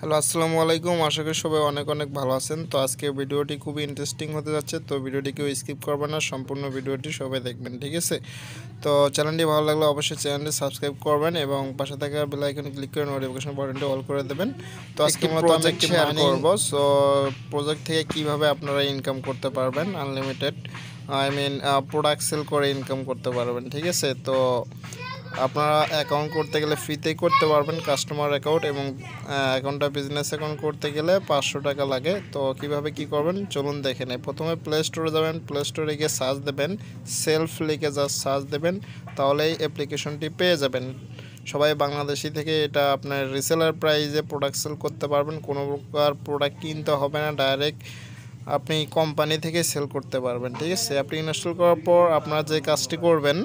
Hello, আসসালামু আলাইকুম। আশা করি সবাই অনেক অনেক ভালো আছেন। তো আজকে ভিডিওটি খুবই ইন্টারেস্টিং হতে যাচ্ছে। তো ভিডিওটি কেউ স্কিপ করবেন না, সম্পূর্ণ ভিডিওটি সবাই দেখবেন, ঠিক আছে? তো চ্যানেলটি ভালো লাগলে অবশ্যই চ্যানেলটি সাবস্ক্রাইব করবেন এবং পাশে থাকা বেল আইকনে ক্লিক করে নোটিফিকেশন বাটনটি অল করে দেবেন। তো আজকে মূলত আমি একটি শেয়ার করব। সো প্রজেক্ট থেকে কিভাবে আপনারা ইনকাম করতে পারবেন আনলিমিটেড, প্রোডাক্ট সেল করে ইনকাম করতে পারবেন, ঠিক আছে? তো আপনারা অ্যাকাউন্ট করতে গেলে ফ্রিতেই করতে পারবেন কাস্টমার অ্যাকাউন্ট, এবং অ্যাকাউন্টটা বিজনেস অ্যাকাউন্ট করতে গেলে 500 টাকা লাগে। তো কিভাবে কি করবেন চলুন দেখে নেই। প্রথমে প্লে স্টোরে যাবেন, প্লে স্টোরে গিয়ে সার্চ দেবেন, সেলফ লিখে জাস্ট সার্চ দেবেন, তাহলেই অ্যাপ্লিকেশনটি পেয়ে যাবেন। সবাই বাংলাদেশি থেকে এটা আপনার রিসেলার প্রাইসে প্রোডাক্ট সেল করতে পারবেন। কোনো প্রকার প্রোডাক্ট কিনতে হবে না, ডাইরেক্ট আপনি কোম্পানি থেকে সেল করতে পারবেন, ঠিক আছে? অ্যাপটি ইনস্টল করার পর আপনারা যে কাজটি করবেন,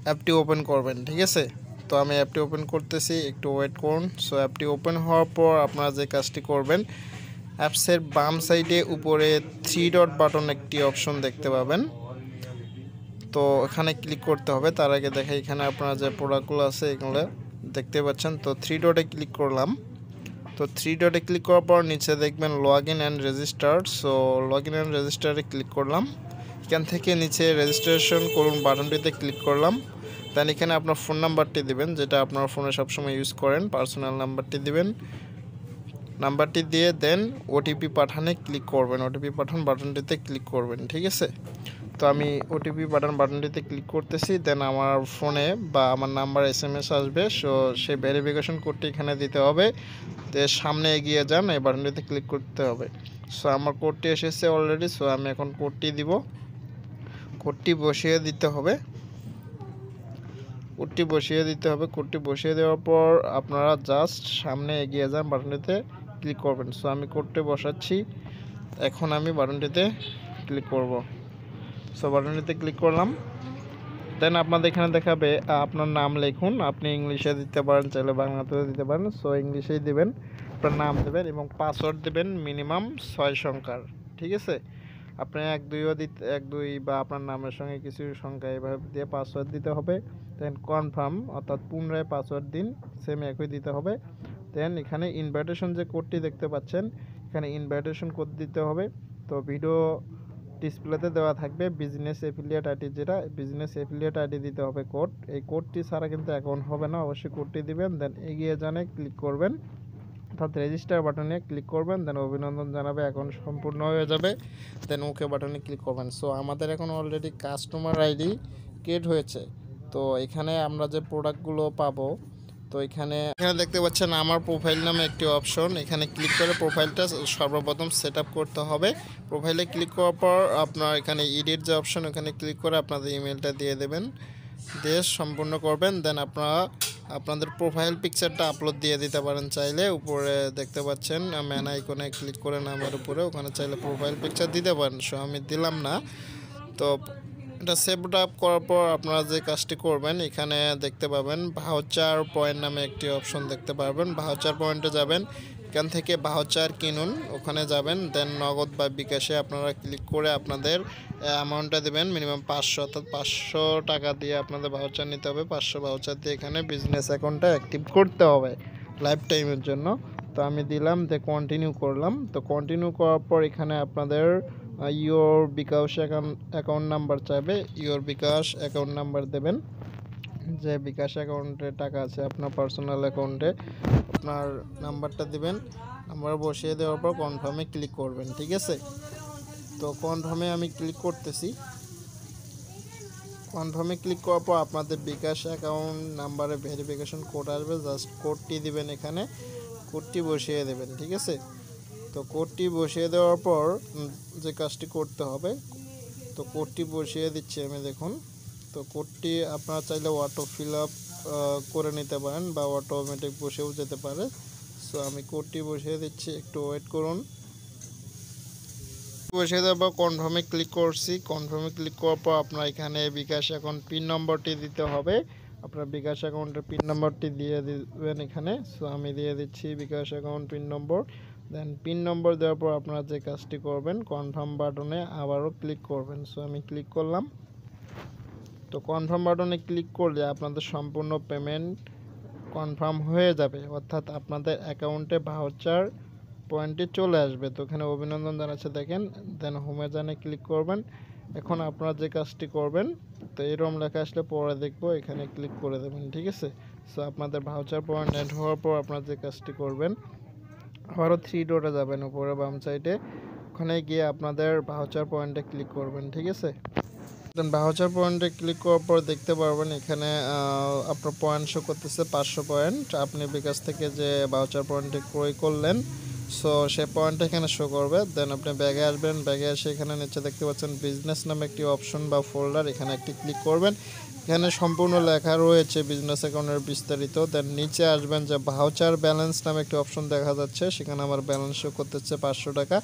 অ্যাপটি ওপেন করবেন, ঠিক আছে? তো আমি অ্যাপটি ওপেন করতেছি, একটু ওয়েট করুন। সো অ্যাপটি ওপেন হওয়ার পর আপনারা যে কাজটি করবেন, অ্যাপসের বাম সাইডে উপরে 3 ডট বাটন একটি অপশন দেখতে পাবেন। তো এখানে ক্লিক করতে হবে। তার আগে দেখে এখানে আপনারা যে প্রোডাক্টগুলো আছে এগুলো দেখতে পাচ্ছেন। তো 3 ডটে ক্লিক করলাম। তো 3 ডটে ক্লিক করার পর নিচে দেখবেন log in and register. So log in and রেজিস্টারে ক্লিক করলাম। এখান থেকে নিচে রেজিস্ট্রেশন করুন বাটনটিতে ক্লিক করলাম। দেন এখানে আপনার ফোন নাম্বারটি দিবেন, যেটা আপনার ফোনে সবসময় ইউজ করেন, পার্সোনাল নাম্বারটি দিবেন। নাম্বারটি দিয়ে দেন ওটিপি পাঠানে ক্লিক করবেন, ওটিপি পাঠান বাটনটিতে ক্লিক করবেন, ঠিক আছে? তো আমি ওটিপি পাঠান বাটনটিতে ক্লিক করতেছি। দেন আমার ফোনে বা আমার নাম্বার SMS আসবে। সো সেই ভেরিফিকেশন কোডটি এখানে দিতে হবে। তো সামনে এগিয়ে যান, এই বাটনটিতে ক্লিক করতে হবে। সো আমার কোডটি এসেছে অলরেডি। সো আমি এখন কোডটি দিব, কোডটি বসিয়ে দিতে হবে। কোডটি বসিয়ে দেওয়ার পর আপনারা জাস্ট সামনে এগিয়ে যান, বাটনটিতে ক্লিক করবেন। সো আমি কোডটি বসাচ্ছি, এখন আমি বাটনটিতে ক্লিক করব। সো বাটনটিতে ক্লিক করলাম। দেন আপনাদের এখানে দেখাবে আপনার নাম লিখুন। আপনি ইংলিশে দিতে পারেন, চাইলে বাংলাতেও দিতে পারেন। সো ইংলিশেই দেবেন, আপনার নাম দেবেন এবং পাসওয়ার্ড দেবেন মিনিমাম 6 সংখ্যার, ঠিক আছে? আপনি 1 2 বা আপনার নামের সঙ্গে কিছু সংখ্যা এভাবে দিয়ে পাসওয়ার্ড দিতে হবে। দেন কনফার্ম, অর্থাৎ পুনরায় পাসওয়ার্ড দিন, সেম একই দিতে হবে। দেন এখানে ইনভাইটেশন যে কোডটি দেখতে পাচ্ছেন, এখানে ইনভাইটেশন কোড দিতে হবে। তো ভিডিও ডিসপ্লেতে দেওয়া থাকবে বিজনেস এফিলিয়েট আইডি, যেটা বিজনেস এফিলিয়েট আইডি দিতে হবে কোড। এই কোডটি ছাড়া কিন্তু অ্যাকাউন্ট হবে না, অবশ্যই কোডটি দিবেন। দেন এগিয়ে জানে ক্লিক করবেন, অর্থাৎ রেজিস্টার বাটনে ক্লিক করবেন। দেন অভিনন্দন জানাবে, অ্যাকাউন্ট সম্পূর্ণ হয়ে যাবে। দেন ওকে বাটনে ক্লিক করবেন। সো আমাদের এখন অলরেডি কাস্টমার আইডি ক্রিয়েট হয়েছে। তো এখানে আমরা যে প্রোডাক্টগুলো পাবো, তো এখানে দেখতে পাচ্ছেন আমার প্রোফাইল নামে একটি অপশন, এখানে ক্লিক করে প্রোফাইলটা সর্বপ্রথম সেট আপ করতে হবে। প্রোফাইলে ক্লিক করার পর আপনার এখানে এডিট যে অপশন, ওখানে ক্লিক করে আপনাদের ইমেলটা দিয়ে দেবেন, দিয়ে সম্পূর্ণ করবেন। দেন আপনারা আপনাদের প্রোফাইল পিকচারটা আপলোড দিয়ে দিতে পারেন চাইলে। উপরে দেখতে পাচ্ছেন ম্যান আইকনে ক্লিক করে নামের উপরে, ওখানে চাইলে প্রোফাইল পিকচার দিতে পারেন। সো আমি দিলাম না। তো এটা সেভ আপ করার পর আপনারা যে কাজটি করবেন, এখানে দেখতে পাবেন ভাউচার পয়েন্ট নামে একটি অপশন দেখতে পারবেন। ভাউচার পয়েন্টে যাবেন, এখান থেকে ভাউচার কিনুন, ওখানে যাবেন। দেন নগদ বা বিকাশে আপনারা ক্লিক করে আপনাদের অ্যামাউন্টটা দেবেন মিনিমাম 500, অর্থাৎ 500 টাকা দিয়ে আপনাদের ভাউচার নিতে হবে। 500 ভাউচার দিয়ে এখানে বিজনেস অ্যাকাউন্টটা অ্যাক্টিভ করতে হবে লাইফ টাইমের জন্য। তো আমি দিলাম, যে কন্টিনিউ করলাম। তো কন্টিনিউ করার পর এখানে আপনাদের ইয়োর বিকাশ অ্যাকাউন্ট নাম্বার চাইবে, ইয়োর বিকাশ অ্যাকাউন্ট নাম্বার দেবেন। যে বিকাশ অ্যাকাউন্টে টাকা আছে আপনার পার্সোনাল অ্যাকাউন্টে, আপনার নাম্বারটা দিবেন। নাম্বার বসিয়ে দেওয়ার পর কনফার্মে ক্লিক করবেন, ঠিক আছে? তো কনফার্মে আমি ক্লিক করতেছি। কনফার্মে ক্লিক করার পর আপনাদের বিকাশ অ্যাকাউন্ট নাম্বারে ভেরিফিকেশন কোড আসবে, জাস্ট কোডটি দিবেন, এখানে কোডটি বসিয়ে দেবেন, ঠিক আছে? তো কোডটি বসিয়ে দেওয়ার পর যে কাজটি করতে হবে, তো কোডটি বসিয়ে দিচ্ছি আমি, দেখুন। তো কোডটি আপনারা চাইলে অটো ফিল আপ করে নিতে পারেন বা অটোমেটিক বসেও যেতে পারে। সো আমি কোডটি বসিয়ে দিচ্ছি, একটু ওয়েট করুন। বসিয়ে দেওয়ার পর কনফার্মে ক্লিক করছি। কনফার্মে ক্লিক করার পর আপনার এখানে বিকাশ অ্যাকাউন্ট পিন নম্বরটি দিতে হবে। আপনার বিকাশ অ্যাকাউন্টের পিন নম্বরটি দিয়ে দিবেন এখানে। সো আমি দিয়ে দিচ্ছি বিকাশ অ্যাকাউন্ট পিন নম্বর। দেন পিন নম্বর দেওয়ার পর আপনারা যে কাজটি করবেন, কনফার্ম বাটনে আবারও ক্লিক করবেন। সো আমি ক্লিক করলাম। তো কনফার্ম বাটনে ক্লিক করলে আপনাদের সম্পূর্ণ পেমেন্ট কনফার্ম হয়ে যাবে, অর্থাৎ আপনাদের অ্যাকাউন্টে ভাউচার পয়েন্টে চলে আসবে। তো এখানে অভিনন্দন জানাচ্ছে দেখেন, দেন হোমে জানে ক্লিক করবেন। এখন আপনারা যে কাজটি করবেন, তো এরকম লেখা আসলে পরে দেখবো, এখানে ক্লিক করে দেবেন, ঠিক আছে। সো আপনাদের ভাউচার পয়েন্ট অ্যাড হওয়ার পর আপনারা যে কাজটি করবেন, আবারও 3 ডটে যাবেন উপরে বাম সাইডে, ওখানে গিয়ে আপনাদের ভাউচার পয়েন্টে ক্লিক করবেন, ঠিক আছে। দেন ভাউচার পয়েন্টে ক্লিক করার পর দেখতে পারবেন এখানে আপনার পয়েন্ট শো করতেছে 500 পয়েন্ট। আপনি বিকাশ থেকে যে ভাউচার পয়েন্টটি ক্রয় করলেন, সো সে পয়েন্ট এখানে শো করবে। দেন আপনি ব্যাগে আসবেন, ব্যাগে এসে এখানে নিচে দেখতে পাচ্ছেন বিজনেস নামে একটি অপশন বা ফোল্ডার, এখানে একটি ক্লিক করবেন। এখানে সম্পূর্ণ লেখা রয়েছে বিজনেস অ্যাকাউন্টের বিস্তারিত। দেন নিচে আসবেন, যে ভাউচার ব্যালেন্স নামে একটি অপশন দেখা যাচ্ছে, সেখানে আমার ব্যালেন্স শো করতেছে 500 টাকা।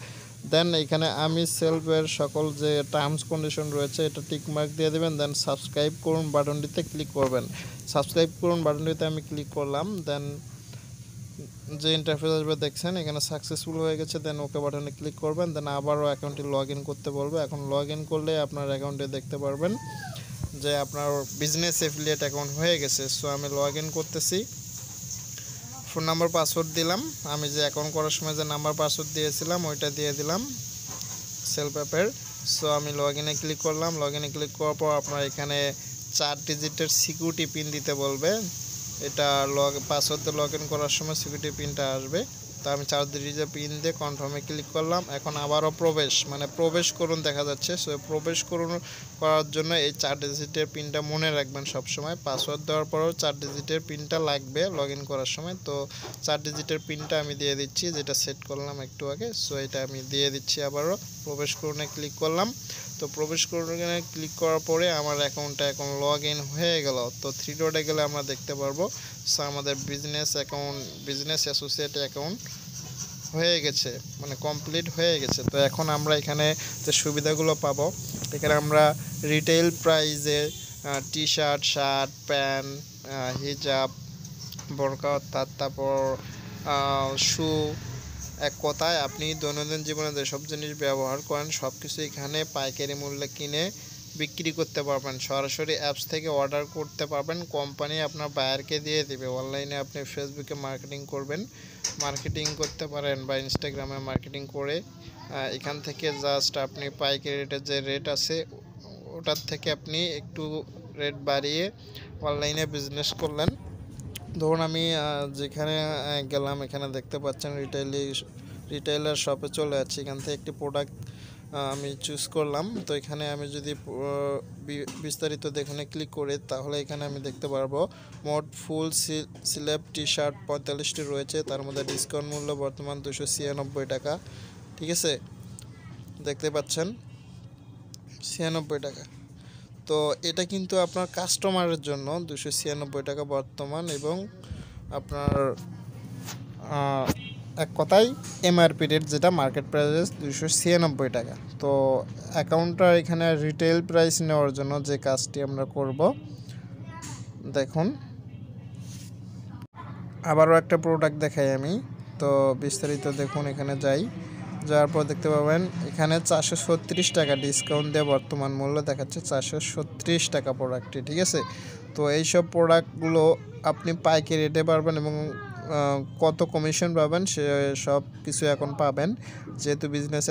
দেন এখানে আমি সেলফের সকল যে টার্মস কন্ডিশন রয়েছে এটা টিক মার্ক দিয়ে দেবেন। দেন সাবস্ক্রাইব করুন বাটনটিতে ক্লিক করবেন। সাবস্ক্রাইব করুন বাটনটিতে আমি ক্লিক করলাম। দেন যে ইন্টারফেস আসবে দেখছেন এখানে সাকসেসফুল হয়ে গেছে। দেন ওকে বাটনে ক্লিক করবেন। দেন আবারও অ্যাকাউন্টটি লগ ইন করতে বলবে। এখন লগ ইন করলে আপনার অ্যাকাউন্টে দেখতে পারবেন যে আপনার বিজনেস এফিলিয়েট অ্যাকাউন্ট হয়ে গেছে। সো আমি লগ ইন করতেছি, ফোন নাম্বার পাসওয়ার্ড দিলাম, আমি যে অ্যাকাউন্ট করার সময় যে নাম্বার পাসওয়ার্ড দিয়েছিলাম ওইটা দিয়ে দিলাম সেলফ অ্যাপের। সো আমি লগ ইনে ক্লিক করলাম। লগ ইনে ক্লিক করার পর আপনার এখানে 4 ডিজিটের সিকিউরিটি পিন দিতে বলবে। এটা পাসওয়ার্ড দিয়ে লগ ইন করার সময় সিকিউরিটি পিনটা আসবে। তো আমি 4 ডিজিটের পিন দিয়ে কনফার্মে ক্লিক করলাম। এখন আবারও প্রবেশ করুন দেখা যাচ্ছে। সো প্রবেশ করার জন্য এই 4 ডিজিটের পিনটা মনে রাখবেন সবসময়। পাসওয়ার্ড দেওয়ার পরেও 4 ডিজিটের পিনটা লাগবে লগ ইন করার সময়। তো 4 ডিজিটের পিনটা আমি দিয়ে দিচ্ছি, যেটা সেট করলাম একটু আগে। সো এটা আমি দিয়ে দিচ্ছি আবারও। প্রবেশ করুনে ক্লিক করলাম। তো প্রবেশ করুনে ক্লিক করার পরে আমার অ্যাকাউন্টটা এখন লগ ইন হয়ে গেল। তো 3 ডটে গেলে আমরা দেখতে পারবো সো আমাদের বিজনেস অ্যাসোসিয়েট অ্যাকাউন্ট হয়ে গেছে, মানে কমপ্লিট হয়ে গেছে। তো এখন আমরা এখানে যে সুবিধাগুলো পাবো, এখানে আমরা রিটেল প্রাইজে টি শার্ট, প্যান্ট, হিজাব, বোরকা, অর্থাৎ তারপর শু, এক কথায় আপনি দৈনন্দিন জীবনে যেসব জিনিস ব্যবহার করেন সব কিছু এখানে পাইকারি মূল্যে কিনে বিক্রি করতে পারবেন। সরাসরি অ্যাপস থেকে অর্ডার করতে পারবেন, কোম্পানি আপনার বায়ারকে দিয়ে দিবে। অনলাইনে আপনি ফেসবুকে মার্কেটিং করতে পারেন বা ইনস্টাগ্রামে মার্কেটিং করে এখান থেকে জাস্ট আপনি পাইকারি রেটের যে রেট আছে ওটার থেকে আপনি একটু রেট বাড়িয়ে অনলাইনে বিজনেস করলেন। ধরুন আমি যেখানে গেলাম, এখানে দেখতে পাচ্ছেন রিটেইলার শপে চলে যাচ্ছি। এখান থেকে একটি প্রোডাক্ট আমি চুজ করলাম। তো এখানে আমি যদি বিস্তারিত দেখে ক্লিক করি তাহলে এখানে আমি দেখতে পারবো মোট ফুল স্লিভ টি শার্ট 45টি রয়েছে, তার মধ্যে ডিসকাউন্ট মূল্য বর্তমান 296 টাকা, ঠিক আছে, দেখতে পাচ্ছেন 96 টাকা। তো এটা কিন্তু আপনার কাস্টমারের জন্য 296 টাকা বর্তমান, এবং আপনার এক কথায় এমআরপি রেট যেটা মার্কেট প্রাইস 296 টাকা। তো অ্যাকাউন্টটা এখানে রিটেল প্রাইস নেওয়ার জন্য যে কাজটি আমরা করব, দেখুন আবারও একটা প্রোডাক্ট দেখাই আমি। তো বিস্তারিত দেখুন, এখানে যাওয়ার পর দেখতে পাবেন এখানে 436 টাকা ডিসকাউন্ট দিয়ে বর্তমান মূল্য দেখাচ্ছে 436 টাকা প্রোডাক্টটি, ঠিক আছে। তো এইসব প্রোডাক্টগুলো আপনি পাইকারি রেটে পারবেন এবং কত কমিশন পাবেন সে সব কিছু এখন পাবেন, যেহেতু বিজনেস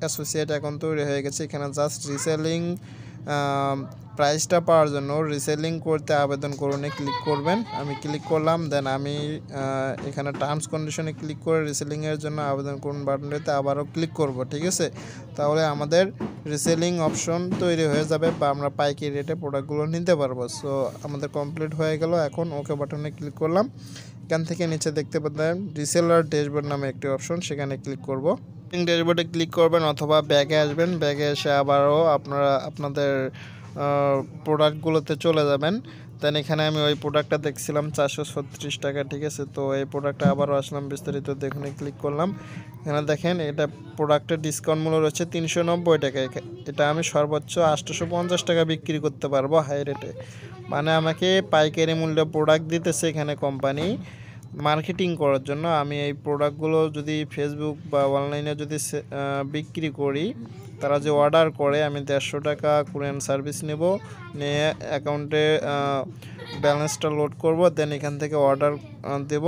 অ্যাসোসিয়েট এখন তৈরি হয়ে গেছে। এখানে জাস্ট রিসেলিং প্রাইসটা পাওয়ার জন্য রিসেলিং করতে আবেদন করুন ক্লিক করবেন। আমি ক্লিক করলাম। দেন আমি এখানে টার্মস কন্ডিশনে ক্লিক করে রিসেলিংয়ের জন্য আবেদন করুন বাটনটিতে আবারও ক্লিক করব, ঠিক আছে। তাহলে আমাদের রিসেলিং অপশন তৈরি হয়ে যাবে বা আমরা পাইকারি রেটে প্রোডাক্টগুলো নিতে পারবো। সো আমাদের কমপ্লিট হয়ে গেল। এখন ওকে বাটনে ক্লিক করলাম। এখান থেকে নিচে দেখতে পাবেন রিসেলার ড্যাশবোর্ড নামে একটি অপশন, সেখানে ক্লিক করব। ড্যাশবোর্ডে ক্লিক করবেন অথবা ব্যাগে আসবেন, ব্যাগে এসে আবারও আপনারা আপনাদের প্রোডাক্টগুলোতে চলে যাবেন। দেন এখানে আমি ওই প্রোডাক্টটা দেখছিলাম 436 টাকা, ঠিক আছে। তো এই প্রোডাক্টটা আবারও আসলাম, বিস্তারিত দেখুন ক্লিক করলাম। এখানে দেখেন এটা প্রোডাক্টের ডিসকাউন্ট মূল্য রয়েছে 390 টাকা। এটা আমি সর্বোচ্চ 850 টাকা বিক্রি করতে পারবো হাই রেটে, মানে আমাকে পাইকারি মূল্যে প্রোডাক্ট দিতেছে এখানে কোম্পানি মার্কেটিং করার জন্য। আমি এই প্রোডাক্টগুলো যদি ফেসবুক বা অনলাইনে যদি বিক্রি করি তারা যে অর্ডার করে আমি 150 টাকা কুরিয়ার সার্ভিস নেব, নিয়ে অ্যাকাউন্টে ব্যালেন্সটা লোড করব, দেন এখান থেকে অর্ডার দেব।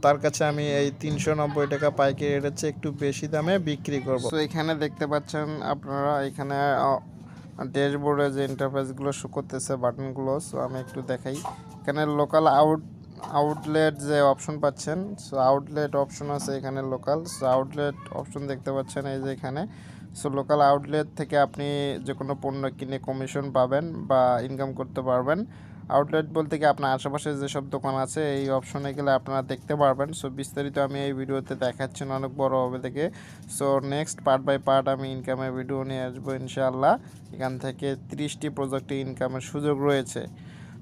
তার কাছে আমি এই 390 টাকা পাইকারি রেটের চেয়ে একটু বেশি দামে বিক্রি করব। তো এখানে দেখতে পাচ্ছেন আপনারা, এখানে ড্যাশবোর্ডে যে ইন্টারফেসগুলো শো করতেছে বাটনগুলো, সো আমি একটু দেখাই। এখানে লোকাল আউটলেট যে অপশন পাচ্ছেন, সো আউটলেট অপশন আছে এখানে লোকাল, সো আউটলেট অপশন দেখতে পাচ্ছেন এই যে এখানে। সো লোকাল আউটলেট থেকে আপনি যে কোনো পণ্য কিনে কমিশন পাবেন বা ইনকাম করতে পারবেন। আউটলেট বলতে কি আপনার আশেপাশে যেসব দোকান আছে এই অপশনে গেলে আপনারা দেখতে পারবেন। সো বিস্তারিত আমি এই ভিডিওতে দেখাচ্ছি না, অনেক বড় হবে থেকে। So next part by part আমি ইনকামের ভিডিও নিয়ে আসবো ইনশাআল্লাহ। এখান থেকে 30টি প্রজেক্টে ইনকামের সুযোগ রয়েছে।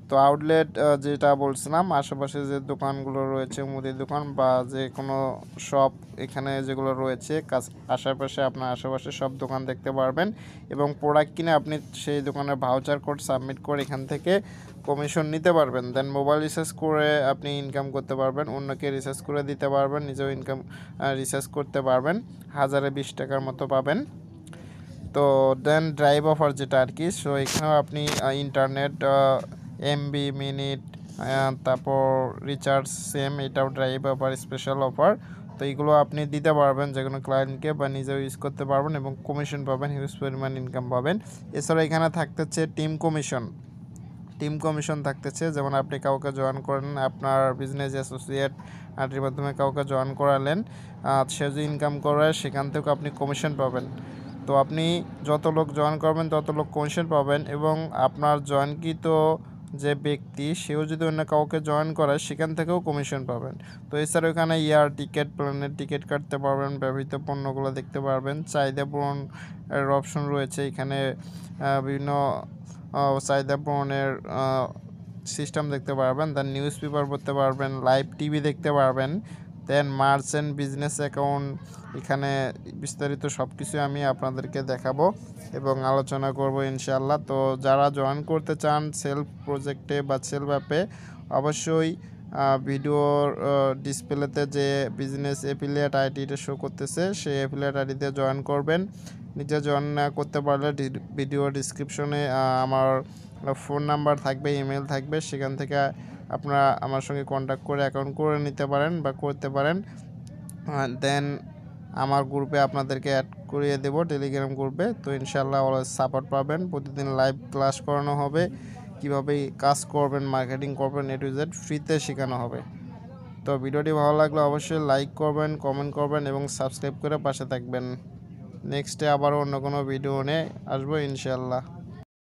তো আউটলেট যেটা বলছিলাম, আশেপাশে যে দোকানগুলো রয়েছে, মুদির দোকান বা যে কোনো শপ এখানে যেগুলো রয়েছে আশেপাশে, আপনার আশেপাশে সব দোকান দেখতে পারবেন এবং প্রোডাক্ট কিনে আপনি সেই দোকানের ভাউচার কোড সাবমিট করে এখান থেকে কমিশন নিতে পারবেন। দেন মোবাইল রিচার্জ করে আপনি ইনকাম করতে পারবেন, অন্যকে রিচার্জ করে দিতে পারবেন, নিজেও ইনকাম রিচার্জ করতে পারবেন, 1020 টাকার মতো পাবেন। তো দেন ড্রাইভ অফার যেটা আর কি, সো এখানেও আপনি ইন্টারনেট এমবি মিনিট, তারপর রিচার্জ সেম, এটাও ড্রাইভ অফার স্পেশাল অফার। তো এইগুলো আপনি দিতে পারবেন যে কোনো ক্লায়েন্টকে বা নিজেও ইউজ করতে পারবেন এবং কমিশন পাবেন, হিউজ পরিমাণ ইনকাম পাবেন। এছাড়া এখানে থাকতেছে টিম কমিশন থাকতেছে, যেমন আপনি কাউকে জয়েন করেন, আপনার বিজনেস অ্যাসোসিয়েট আটির মাধ্যমে কাউকে জয়েন করালেন, সে যে ইনকাম করে সেখান থেকেও আপনি কমিশন পাবেন। তো আপনি যত লোক জয়েন করবেন তত লোক কমিশন পাবেন এবং আপনার জয়েনকৃত যে ব্যক্তি সেও যদি অন্য কাউকে জয়েন করে সেখান থেকেও কমিশন পাবেন। তো এছাড়াও এখানে ইয়ার টিকিট, প্লেনের টিকিট কাটতে পারবেন, ব্যবহৃত পণ্যগুলো দেখতে পারবেন, চাহিদা পূরণের অপশন রয়েছে এখানে, বিভিন্ন চাহিদা পূরণের সিস্টেম দেখতে পারবেন। দেন নিউজ পেপার পড়তে পারবেন, লাইভ টিভি দেখতে পারবেন, দেন মার্চেন্ট বিজনেস অ্যাকাউন্ট, এখানে বিস্তারিত সব কিছু আমি আপনাদেরকে দেখাবো এবং আলোচনা করব ইনশাআল্লাহ। তো যারা জয়েন করতে চান সেলফ প্রজেক্টে বা সেলফ অ্যাপে, অবশ্যই ভিডিওর ডিসপ্লেতে যে বিজনেস অ্যাফিলিয়েট আইডিটা শো করতেছে সেই অ্যাফিলিয়েট আইডিতে জয়েন করবেন। নিজে জয়েন না করতে পারলে ভিডিও ডিসক্রিপশনে আমার ফোন নাম্বার থাকবে, ইমেল থাকবে, সেখান থেকে আপনারা আমার সঙ্গে কন্ট্যাক্ট করে অ্যাকাউন্ট করে নিতে পারেন বা করতে পারেন। দেন আমার গ্রুপে আপনাদেরকে অ্যাড করিয়ে দেবো, টেলিগ্রাম গ্রুপে। তো ইনশাআল্লাহ অলওয়েজ সাপোর্ট পাবেন, প্রতিদিন লাইভ ক্লাস করানো হবে, কীভাবে কাজ করবেন, মার্কেটিং করবেন, A to Z ফ্রিতে শেখানো হবে। তো ভিডিওটি ভালো লাগলে অবশ্যই লাইক করবেন, কমেন্ট করবেন এবং সাবস্ক্রাইব করে পাশে থাকবেন। নেক্সটে আবারও অন্য কোনো ভিডিও নিয়ে আসবো ইনশাআল্লাহ।